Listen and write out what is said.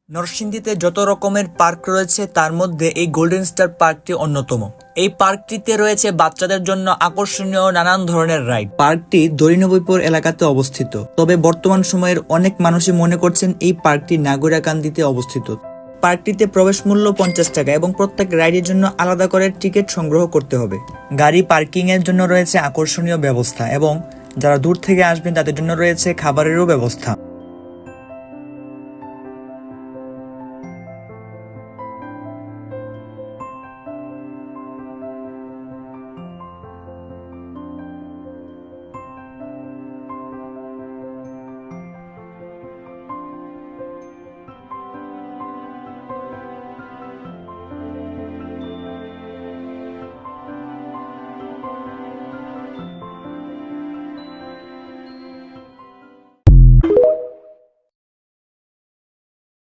নরসিংদীতে যত রকমের পার্ক রয়েছে তার মধ্যে এই গোল্ডেন স্টার পার্কটি অন্যতম। এই পার্কটিতে রয়েছে বাচ্চাদের জন্য আকর্ষণীয় নানান ধরনের রাইড। পার্কটি দরিনবীপুর এলাকাতে অবস্থিত, তবে বর্তমান সময়ের অনেক মানুষই মনে করছেন এই পার্কটি নাগুরাকান্দিতে অবস্থিত। পার্কটিতে প্রবেশ মূল্য 50 টাকা এবং প্রত্যেক রাইডের জন্য আলাদা করে টিকিট সংগ্রহ করতে হবে। গাড়ি পার্কিং এর জন্য রয়েছে আকর্ষণীয় ব্যবস্থা এবং যারা দূর থেকে আসবেন তাদের জন্য রয়েছে খাবারেরও ব্যবস্থা।